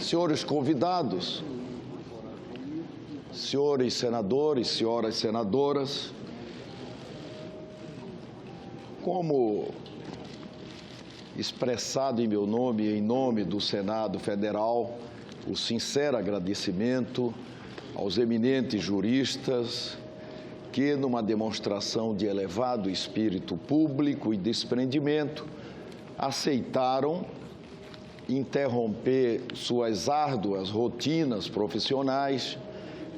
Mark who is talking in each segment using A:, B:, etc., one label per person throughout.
A: Senhores convidados, senhores senadores, senhoras senadoras, como expressado em meu nome e em nome do Senado Federal, o sincero agradecimento aos eminentes juristas que, numa demonstração de elevado espírito público e desprendimento, aceitaram interromper suas árduas rotinas profissionais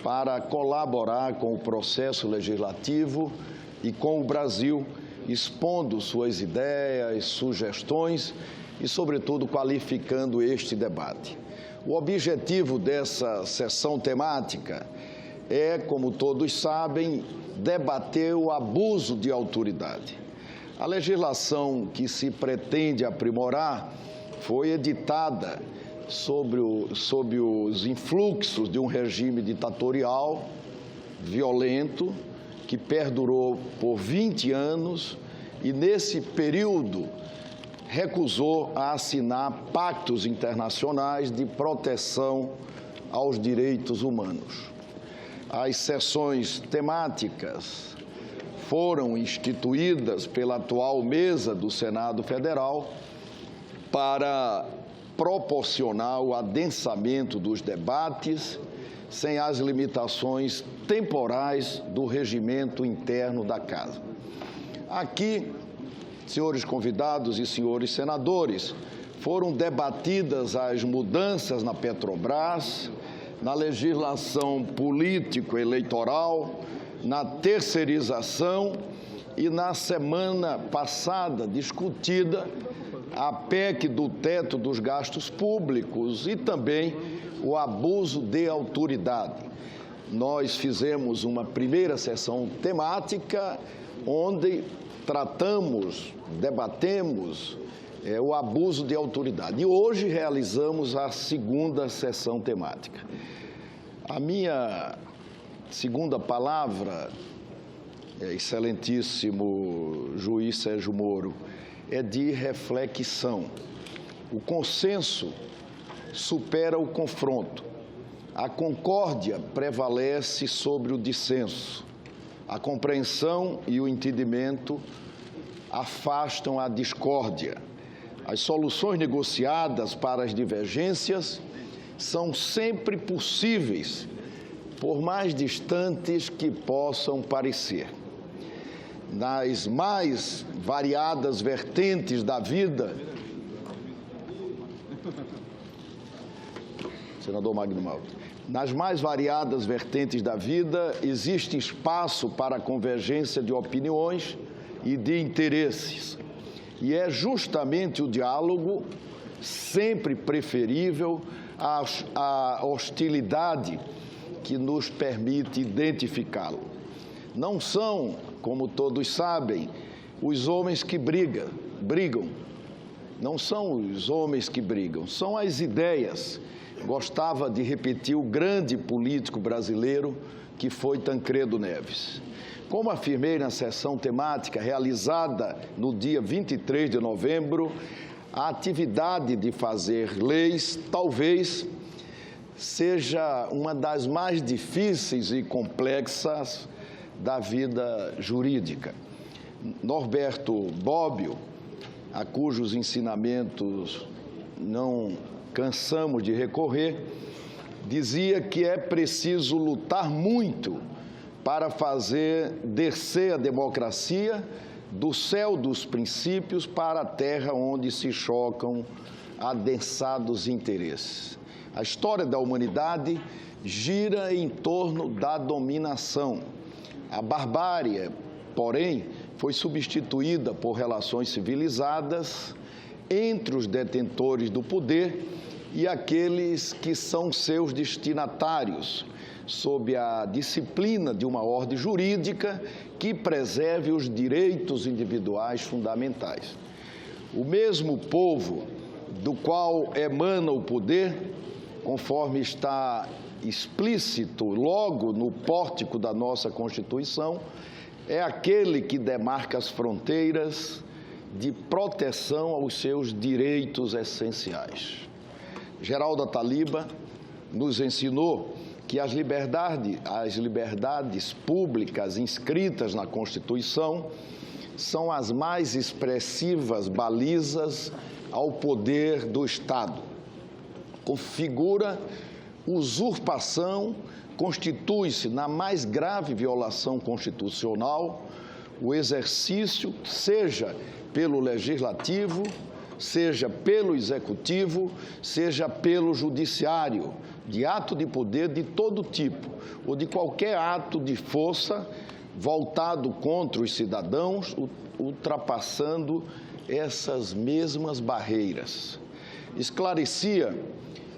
A: para colaborar com o processo legislativo e com o Brasil, expondo suas ideias, sugestões e, sobretudo, qualificando este debate. O objetivo dessa sessão temática é, como todos sabem, debater o abuso de autoridade. A legislação que se pretende aprimorar foi editada sob os influxos de um regime ditatorial, violento, que perdurou por 20 anos e, nesse período, recusou a assinar pactos internacionais de proteção aos direitos humanos. As sessões temáticas foram instituídas pela atual mesa do Senado Federal para proporcionar o adensamento dos debates sem as limitações temporais do regimento interno da Casa. Aqui, senhores convidados e senhores senadores, foram debatidas as mudanças na Petrobras, na legislação político-eleitoral, na terceirização e, na semana passada, discutida a PEC do teto dos gastos públicos e também o abuso de autoridade. Nós fizemos uma primeira sessão temática onde tratamos, debatemos o abuso de autoridade. E hoje realizamos a segunda sessão temática. A minha segunda palavra, excelentíssimo juiz Sérgio Moro, é de reflexão. O consenso supera o confronto. A concórdia prevalece sobre o dissenso. A compreensão e o entendimento afastam a discórdia. As soluções negociadas para as divergências são sempre possíveis, por mais distantes que possam parecer. Nas mais variadas vertentes da vida, senador Magno Malta, nas mais variadas vertentes da vida, existe espaço para a convergência de opiniões e de interesses. E é justamente o diálogo sempre preferível à hostilidade que nos permite identificá-lo. Não são, como todos sabem, os homens que brigam. Não são os homens que brigam, são as ideias. Gostava de repetir o grande político brasileiro que foi Tancredo Neves. Como afirmei na sessão temática realizada no dia 23 de novembro, a atividade de fazer leis talvez seja uma das mais difíceis e complexas da vida jurídica. Norberto Bobbio, a cujos ensinamentos não cansamos de recorrer, dizia que é preciso lutar muito para fazer descer a democracia do céu dos princípios para a terra onde se chocam adensados interesses. A história da humanidade gira em torno da dominação. A barbárie, porém, foi substituída por relações civilizadas entre os detentores do poder e aqueles que são seus destinatários, sob a disciplina de uma ordem jurídica que preserve os direitos individuais fundamentais. O mesmo povo do qual emana o poder, conforme está explícito logo no pórtico da nossa Constituição, é aquele que demarca as fronteiras de proteção aos seus direitos essenciais. Geraldo Ataliba nos ensinou que as liberdades públicas inscritas na Constituição são as mais expressivas balizas ao poder do Estado. Configura usurpação, constitui-se na mais grave violação constitucional o exercício, seja pelo Legislativo, seja pelo Executivo, seja pelo Judiciário, de ato de poder de todo tipo, ou de qualquer ato de força voltado contra os cidadãos, ultrapassando essas mesmas barreiras. Esclarecia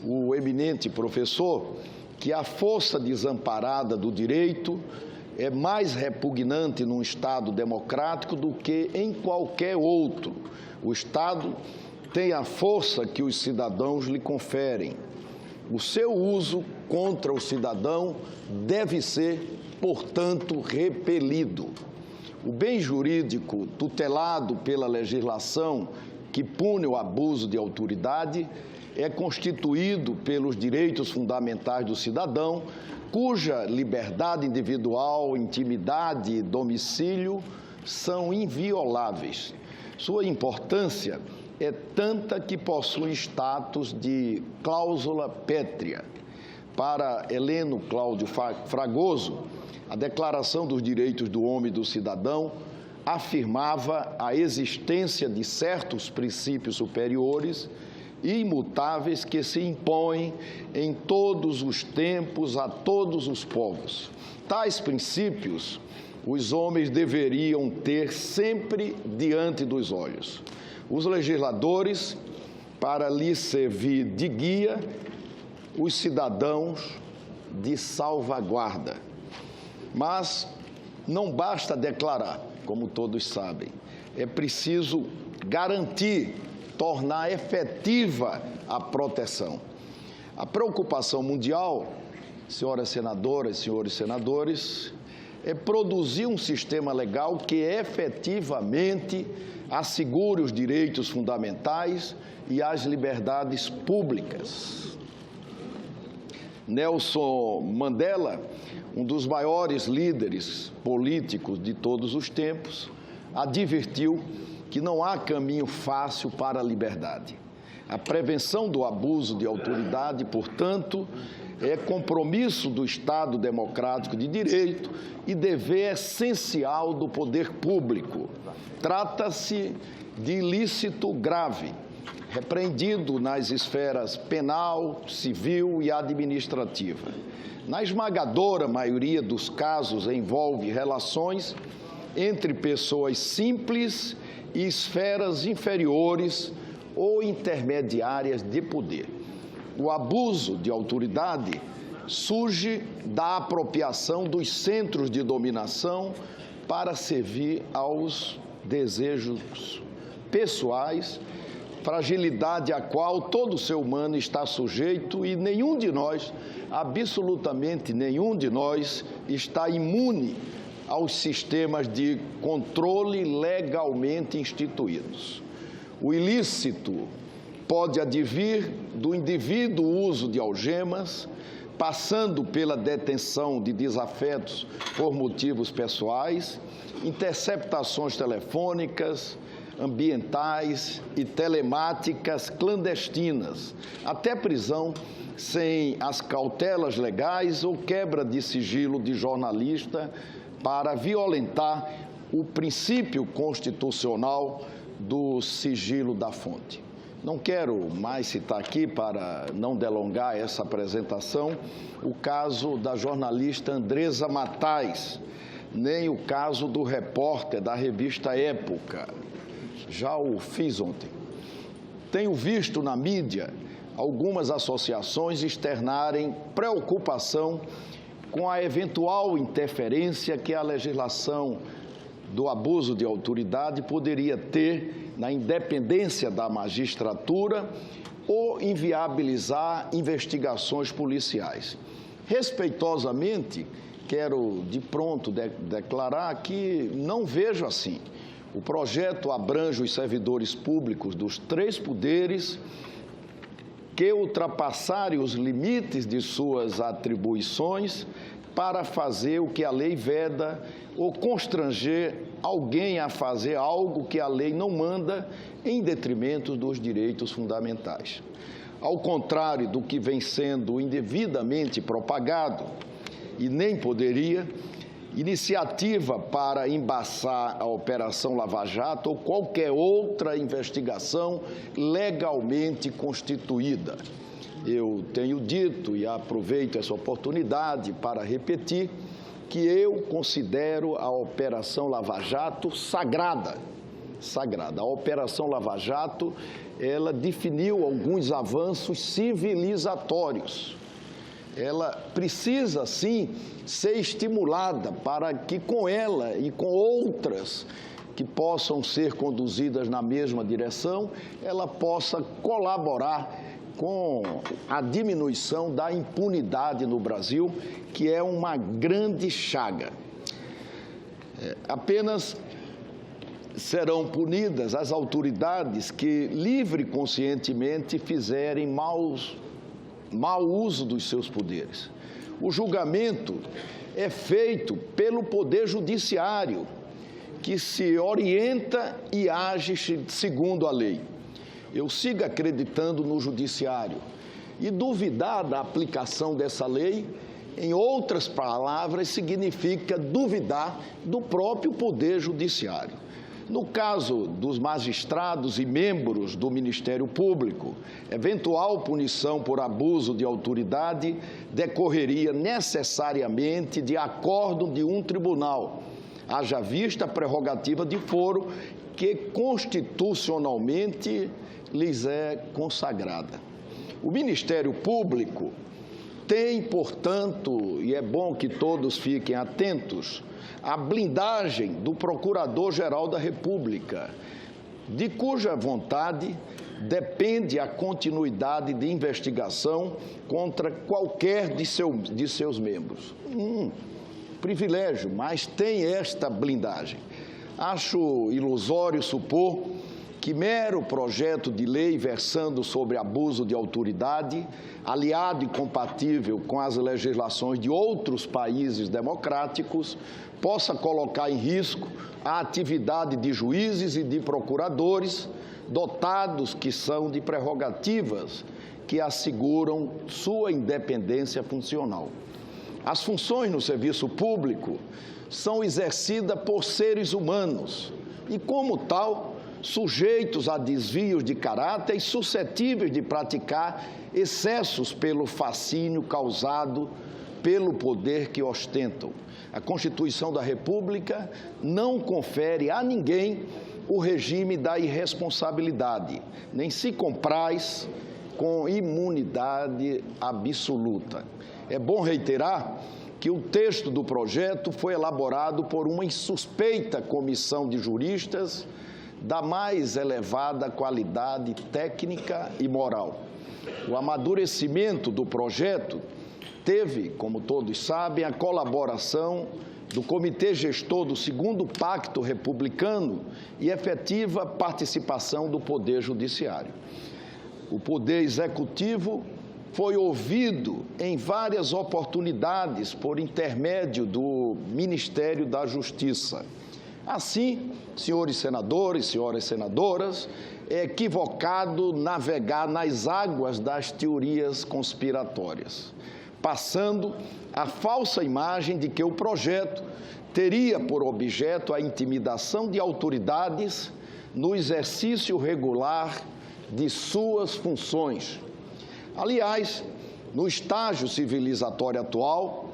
A: o eminente professor que a força desamparada do direito é mais repugnante num Estado democrático do que em qualquer outro. O Estado tem a força que os cidadãos lhe conferem. O seu uso contra o cidadão deve ser, portanto, repelido. O bem jurídico tutelado pela legislação que pune o abuso de autoridade é constituído pelos direitos fundamentais do cidadão, cuja liberdade individual, intimidade e domicílio são invioláveis. Sua importância é tanta que possui status de cláusula pétrea. Para Heleno Cláudio Fragoso, a Declaração dos Direitos do Homem e do Cidadão afirmava a existência de certos princípios superiores e imutáveis que se impõem em todos os tempos a todos os povos. Tais princípios os homens deveriam ter sempre diante dos olhos. Os legisladores, para lhes servir de guia, os cidadãos de salvaguarda. Mas não basta declarar, como todos sabem, é preciso garantir, tornar efetiva a proteção. A preocupação mundial, senhoras senadoras, senhores senadores, é produzir um sistema legal que efetivamente assegure os direitos fundamentais e as liberdades públicas. Nelson Mandela, um dos maiores líderes políticos de todos os tempos, advertiu que não há caminho fácil para a liberdade. A prevenção do abuso de autoridade, portanto, é compromisso do Estado democrático de direito e dever essencial do poder público. Trata-se de ilícito grave, repreendido nas esferas penal, civil e administrativa. Na esmagadora maioria dos casos, envolve relações entre pessoas simples e esferas inferiores ou intermediárias de poder. O abuso de autoridade surge da apropriação dos centros de dominação para servir aos desejos pessoais, fragilidade à qual todo ser humano está sujeito e nenhum de nós, absolutamente nenhum de nós, está imune aos sistemas de controle legalmente instituídos. O ilícito pode advir do indevido uso de algemas, passando pela detenção de desafetos por motivos pessoais, interceptações telefônicas, ambientais e telemáticas clandestinas, até prisão sem as cautelas legais ou quebra de sigilo de jornalista para violentar o princípio constitucional do sigilo da fonte. Não quero mais citar aqui, para não delongar essa apresentação, o caso da jornalista Andresa Matais, nem o caso do repórter da revista Época. Já o fiz ontem. Tenho visto na mídia algumas associações externarem preocupação com a eventual interferência que a legislação do abuso de autoridade poderia ter na independência da magistratura ou inviabilizar investigações policiais. Respeitosamente, quero de pronto declarar que não vejo assim. O projeto abrange os servidores públicos dos três poderes que ultrapassarem os limites de suas atribuições para fazer o que a lei veda ou constranger alguém a fazer algo que a lei não manda em detrimento dos direitos fundamentais. Ao contrário do que vem sendo indevidamente propagado, e nem poderia, iniciativa para embaçar a Operação Lava Jato ou qualquer outra investigação legalmente constituída. Eu tenho dito e aproveito essa oportunidade para repetir que eu considero a Operação Lava Jato sagrada. Sagrada. A Operação Lava Jato, ela definiu alguns avanços civilizatórios. Ela precisa, sim, ser estimulada para que com ela e com outras que possam ser conduzidas na mesma direção, ela possa colaborar com a diminuição da impunidade no Brasil, que é uma grande chaga. Apenas serão punidas as autoridades que livre e conscientemente fizerem mau uso dos seus poderes. O julgamento é feito pelo Poder Judiciário, que se orienta e age segundo a lei. Eu sigo acreditando no Judiciário e duvidar da aplicação dessa lei, em outras palavras, significa duvidar do próprio Poder Judiciário. No caso dos magistrados e membros do Ministério Público, eventual punição por abuso de autoridade decorreria necessariamente de acordo de um tribunal, haja vista a prerrogativa de foro que constitucionalmente lhes é consagrada. O Ministério Público tem, portanto, e é bom que todos fiquem atentos, a blindagem do Procurador-Geral da República, de cuja vontade depende a continuidade de investigação contra qualquer de seus membros. Privilégio, mas tem esta blindagem. Acho ilusório supor que mero projeto de lei versando sobre abuso de autoridade, aliado e compatível com as legislações de outros países democráticos, possa colocar em risco a atividade de juízes e de procuradores, dotados que são de prerrogativas que asseguram sua independência funcional. As funções no serviço público são exercidas por seres humanos e, como tal, sujeitos a desvios de caráter e suscetíveis de praticar excessos pelo fascínio causado pelo poder que ostentam. A Constituição da República não confere a ninguém o regime da irresponsabilidade, nem se compraz com imunidade absoluta. É bom reiterar que o texto do projeto foi elaborado por uma insuspeita comissão de juristas da mais elevada qualidade técnica e moral. O amadurecimento do projeto teve, como todos sabem, a colaboração do Comitê Gestor do Segundo Pacto Republicano e efetiva participação do Poder Judiciário. O Poder Executivo foi ouvido em várias oportunidades por intermédio do Ministério da Justiça. Assim, senhores senadores, senhoras senadoras, é equivocado navegar nas águas das teorias conspiratórias, passando a falsa imagem de que o projeto teria por objeto a intimidação de autoridades no exercício regular de suas funções. Aliás, no estágio civilizatório atual,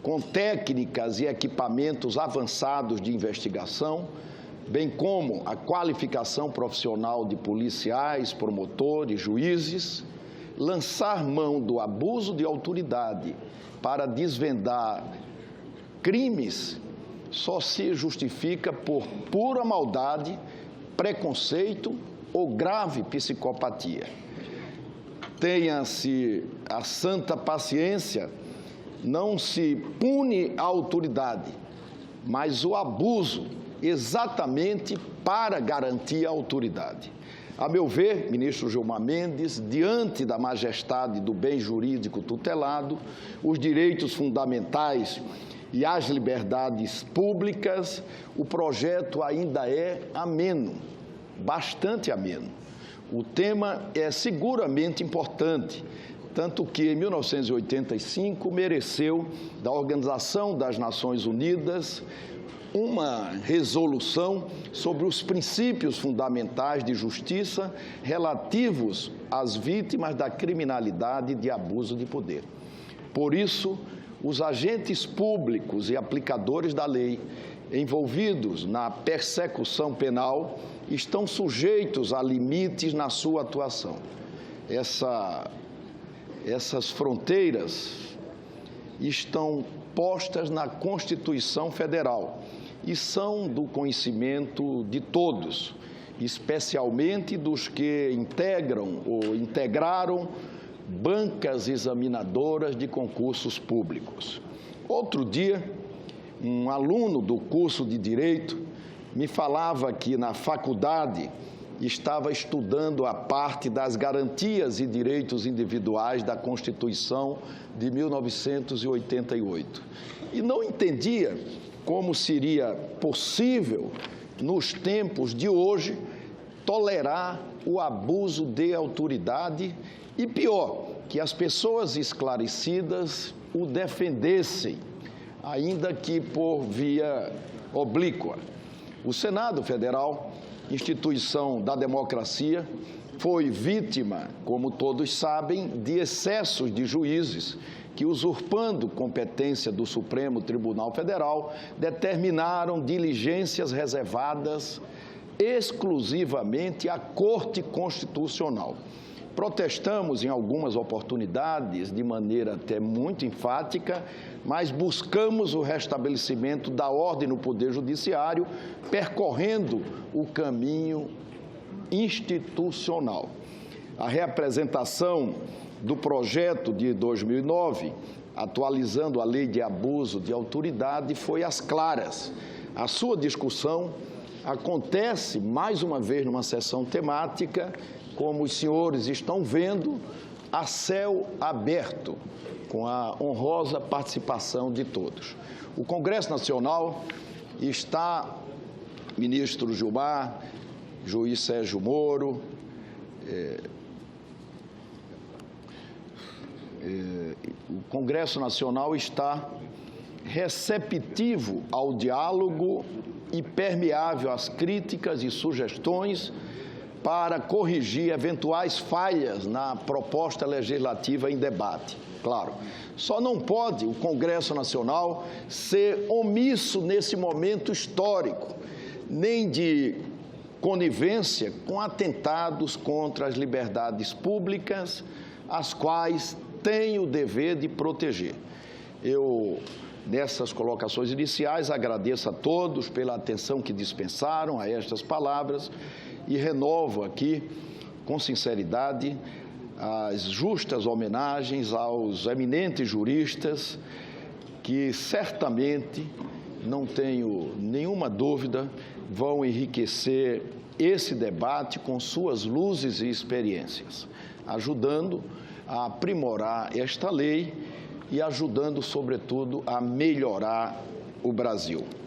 A: com técnicas e equipamentos avançados de investigação, bem como a qualificação profissional de policiais, promotores, juízes, lançar mão do abuso de autoridade para desvendar crimes só se justifica por pura maldade, preconceito ou grave psicopatia. Tenha-se a santa paciência, não se pune a autoridade, mas o abuso exatamente para garantir a autoridade. A meu ver, ministro Gilmar Mendes, diante da majestade do bem jurídico tutelado, os direitos fundamentais e as liberdades públicas, o projeto ainda é ameno, bastante ameno. O tema é seguramente importante, tanto que, em 1985, mereceu da Organização das Nações Unidas uma resolução sobre os princípios fundamentais de justiça relativos às vítimas da criminalidade e de abuso de poder. Por isso, os agentes públicos e aplicadores da lei envolvidos na persecução penal estão sujeitos a limites na sua atuação. Essas fronteiras estão postas na Constituição Federal e são do conhecimento de todos, especialmente dos que integram ou integraram bancas examinadoras de concursos públicos. Outro dia, um aluno do curso de Direito me falava que na faculdade estava estudando a parte das garantias e direitos individuais da Constituição de 1988 e não entendia como seria possível, nos tempos de hoje, tolerar o abuso de autoridade e, pior, que as pessoas esclarecidas o defendessem, ainda que por via oblíqua. O Senado Federal, instituição da democracia, foi vítima, como todos sabem, de excessos de juízes que, usurpando competência do Supremo Tribunal Federal, determinaram diligências reservadas exclusivamente à Corte Constitucional. Protestamos em algumas oportunidades, de maneira até muito enfática, mas buscamos o restabelecimento da ordem no Poder Judiciário, percorrendo o caminho institucional. A reapresentação do projeto de 2009, atualizando a Lei de Abuso de Autoridade, foi às claras. A sua discussão acontece, mais uma vez, numa sessão temática, como os senhores estão vendo, a céu aberto, com a honrosa participação de todos. O Congresso Nacional está, ministro Gilmar, juiz Sérgio Moro, o Congresso Nacional está receptivo ao diálogo e permeável às críticas e sugestões para corrigir eventuais falhas na proposta legislativa em debate. Claro, só não pode o Congresso Nacional ser omisso nesse momento histórico, nem de conivência com atentados contra as liberdades públicas, as quais tem o dever de proteger. Eu, nessas colocações iniciais, agradeço a todos pela atenção que dispensaram a estas palavras e renovo aqui, com sinceridade, as justas homenagens aos eminentes juristas que certamente, não tenho nenhuma dúvida, vão enriquecer esse debate com suas luzes e experiências, ajudando a aprimorar esta lei e ajudando, sobretudo, a melhorar o Brasil.